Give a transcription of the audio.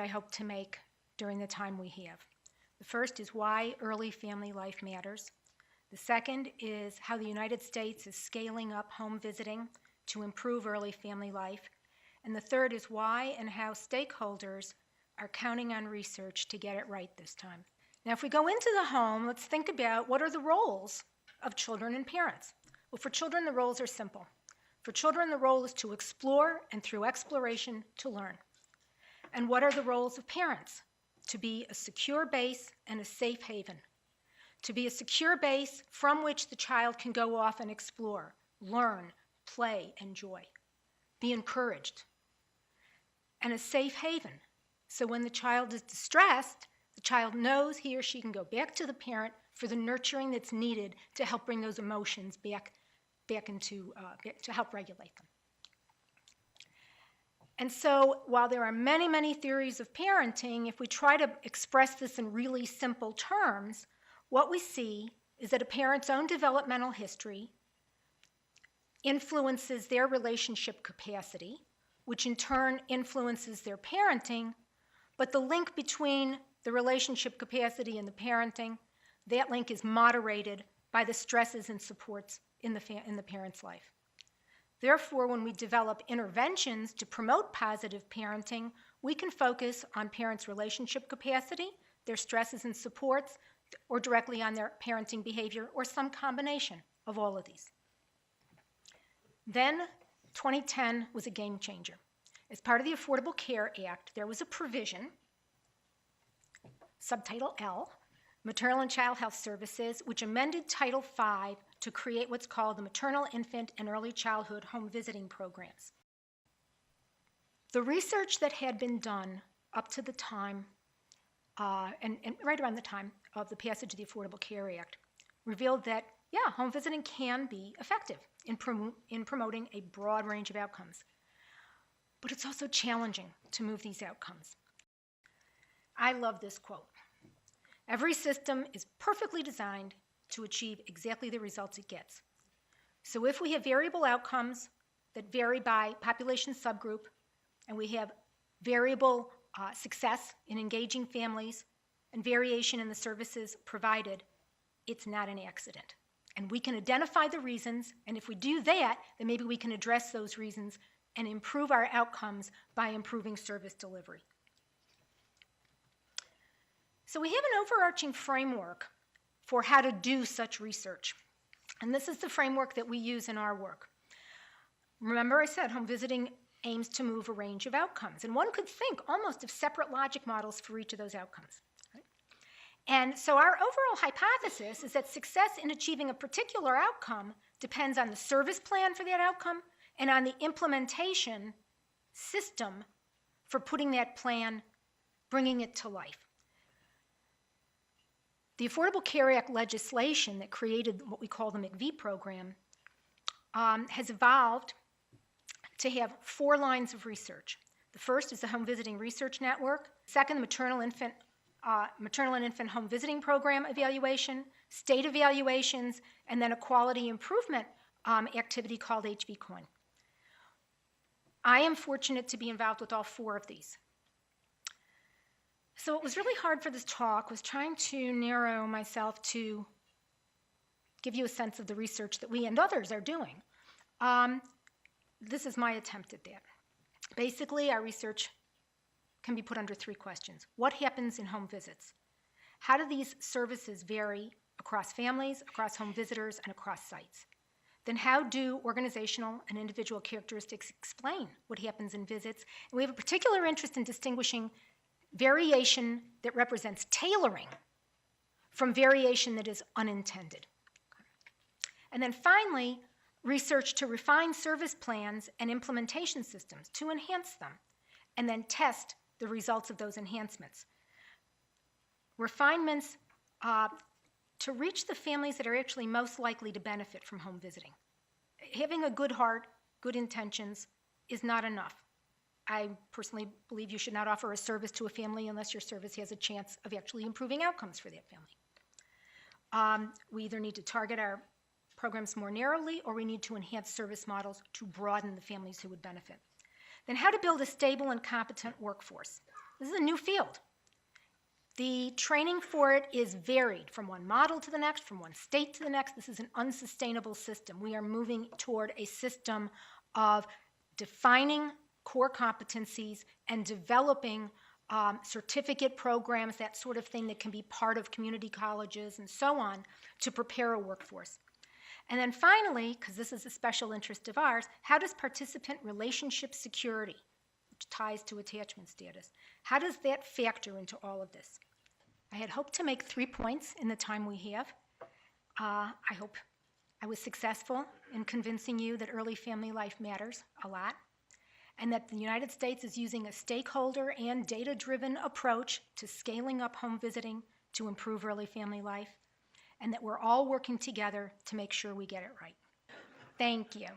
I hope to make during the time we have. The first is why early family life matters. The second is how the United States is scaling up home visiting to improve early family life. And the third is why and how stakeholders are counting on research to get it right this time. Now, if we go into the home, let's think about what are the roles of children and parents. Well, for children, the roles are simple. For children, the role is to explore, and through exploration, to learn. And what are the roles of parents? To be a secure base and a safe haven. To be a secure base from which the child can go off and explore, learn, play, enjoy. Be encouraged. And a safe haven. So when the child is distressed, the child knows he or she can go back to the parent for the nurturing that's needed to help bring those emotions back into, to help regulate them. And so while there are many, many theories of parenting, if we try to express this in really simple terms, what we see is that a parent's own developmental history influences their relationship capacity, which in turn influences their parenting, but the link between the relationship capacity and the parenting, that link is moderated by the stresses and supports in the parent's life. Therefore, when we develop interventions to promote positive parenting, we can focus on parents' relationship capacity, their stresses and supports, or directly on their parenting behavior, or some combination of all of these. Then, 2010 was a game changer. As part of the Affordable Care Act, there was a provision, subtitle L, Maternal and Child Health Services, which amended Title V to create what's called the Maternal, Infant, and Early Childhood Home Visiting Programs. The research that had been done up to the time, and right around the time of the passage of the Affordable Care Act, revealed that, yeah, home visiting can be effective in promoting a broad range of outcomes. But it's also challenging to move these outcomes. I love this quote. Every system is perfectly designed to achieve exactly the results it gets. So if we have variable outcomes that vary by population subgroup, and we have variable success in engaging families and variation in the services provided, it's not an accident. And we can identify the reasons, and if we do that, then maybe we can address those reasons and improve our outcomes by improving service delivery. So we have an overarching framework for how to do such research. And this is the framework that we use in our work. Remember I said home visiting aims to move a range of outcomes. And one could think almost of separate logic models for each of those outcomes. Right? And so our overall hypothesis is that success in achieving a particular outcome depends on the service plan for that outcome and on the implementation system for putting that plan, bringing it to life. The Affordable Care Act legislation that created what we call the McV program has evolved to have 4 lines of research. The first is the Home Visiting Research Network. Second, the Maternal and Infant Home Visiting Program evaluation, state evaluations, and then a quality improvement activity called HVCoin. I am fortunate to be involved with all 4 of these. So what was really hard for this talk was trying to narrow myself to give you a sense of the research that we and others are doing. This is my attempt at that. Basically, our research can be put under 3 questions. What happens in home visits? How do these services vary across families, across home visitors, and across sites? Then how do organizational and individual characteristics explain what happens in visits? And we have a particular interest in distinguishing variation that represents tailoring from variation that is unintended. And then finally, research to refine service plans and implementation systems to enhance them, and then test the results of those enhancements. Refinements to reach the families that are actually most likely to benefit from home visiting. Having a good heart, good intentions is not enough. I personally believe you should not offer a service to a family unless your service has a chance of actually improving outcomes for that family. We either need to target our programs more narrowly, or we need to enhance service models to broaden the families who would benefit. Then how to build a stable and competent workforce. This is a new field. The training for it is varied from one model to the next, from one state to the next. This is an unsustainable system. We are moving toward a system of defining core competencies and developing certificate programs, that sort of thing that can be part of community colleges and so on, to prepare a workforce. And then finally, because this is a special interest of ours, how does participant relationship security, which ties to attachment status, how does that factor into all of this? I had hoped to make 3 points in the time we have. I hope I was successful in convincing you that early family life matters a lot, and that the United States is using a stakeholder and data-driven approach to scaling up home visiting to improve early family life, and that we're all working together to make sure we get it right. Thank you.